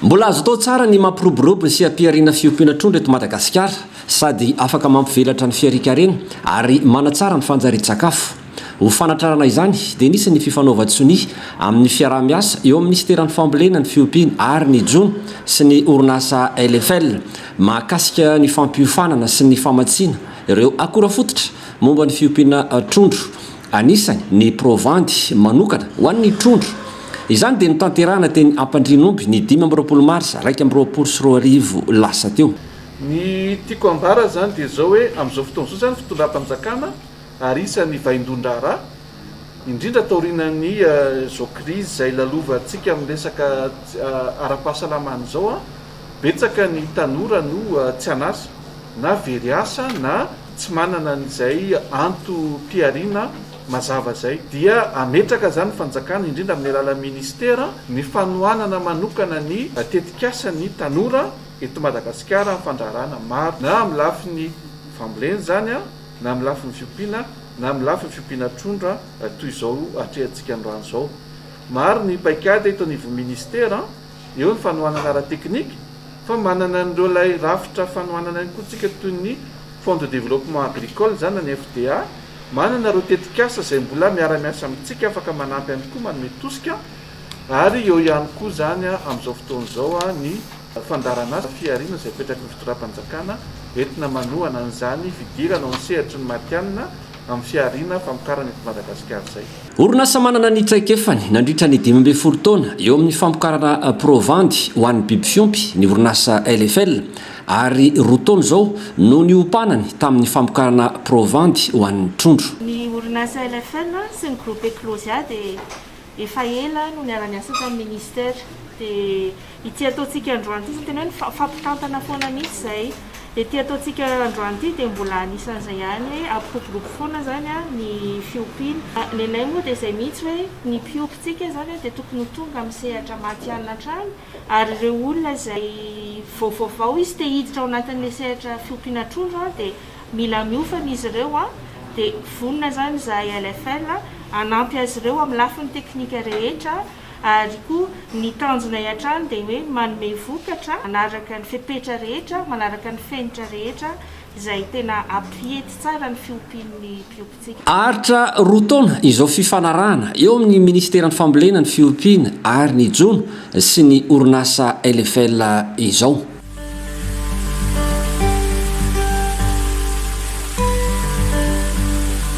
mbola azo atao tsara ny mampiroborobo ny sy ampiariana fiompiana trondro eto Madagasikara sady afaka mampivelatra ny fiarikarena ary manatsara ny fanjarian-tsakafo. Ho fanatrarana izany dia nisy ny fifanaovan-tsony amin'ny fiaraha-miasa eo amin'ny ministeran'ny fambolena ny fiompiana ary ny jono sy ny orinasa LFL mahakasika ny fampiofanana sy ny famatsiana ireo akora fototra momba ny fiompiana trondro. Anisany ny provandy manokana ho an'ny trondro. Izany dia nitanterahana teny Ampandrinomby ny 5 Marsa 2024 lasa teo. Ny tiako ambara zany dia zao hoe amin'izao fotoana izao zany fitondram-panjakana ary isan'ny vaindondra ra indrindra taorinan'ny zao krizy izay lalovantsika amin'ny resaka ara-pahasalamana zao betsaka ny tanora no tsy anasa na very asa na tsy manana n'izay antom-piariana mazava zay dia ametraka zany fanjakana indrindra amin'ny alalan'ny ministera ny fanohanana manokana ny tetikasa ny tanora eto Madagasikara amin'ny fandraharana maro na amin'ny lafiny fambolena zany na amin'ny lafiny fiompiana na amin'ny lafiny fiompiana trondro toy izao atrehantsika androany zao. Maro ny paikady eto anivon'ny ministera eo ny fanohanana ara-teknika fa manana an'ireo lay rafitra fanohanana ihany koa tsika toy ny fond de développement agricole zany ny FDA manana ireo tetikasa izay mbola miara-miasa amintsika afaka manampy ihany koa manome tosika ary eo ihany koa zany amin'izao fotoana izao ny fandarana fiariana izay petraky ny fitondram-panjakana entina manohana an'izany fidirana ny sehatry ny matianina amin'ny fiariana famokarana eto Madagasikara zay. Orinasa manana ny traikefany nandritra ny 12 taona eo amin'ny famokarana provandy ho an'ny biby fiompy ny orinasa LFL ary roa taona izao no niompanany tamin'ny famokarana provandy ho an'ny trondro. Ny orinasa LFL sy ny groupe Eclosia dia efa ela no niara-miasa tamin'ny ministera dia ity ataontsika androany ity tena hoe fampitantana foana mihitsy zay. Dia ity ataontsika androany ity dia mbola anisan'izay ihany hoe ampiroborobo foana zany ny fiompiana. Ny anay moa dia izay mihitsy hoe ny mpiompintsika zany dia tokony ho tonga amin'ny sehatra matianina hatrany ary ireo olona izay vaovao izy te hiditra ao anatin'ilay sehatra fiompiana trondro dia mila miofana izy ireo dia vonona zany izahay LFL hanampy azy ireo amin'ny lafiny teknika rehetra ary koa ny tanjona hatrany dia hoe manome vokatra manaraka ny fepetra rehetra manaraka ny fenitra rehetra izay tena ampihety tsara ny fiompian'ny mpiompintsika. Aritra roa taona izao fifanarahana eo amin'ny ministeran'ny fambolena ny fiompiana ary ny jono sy ny orinasa LFL izao.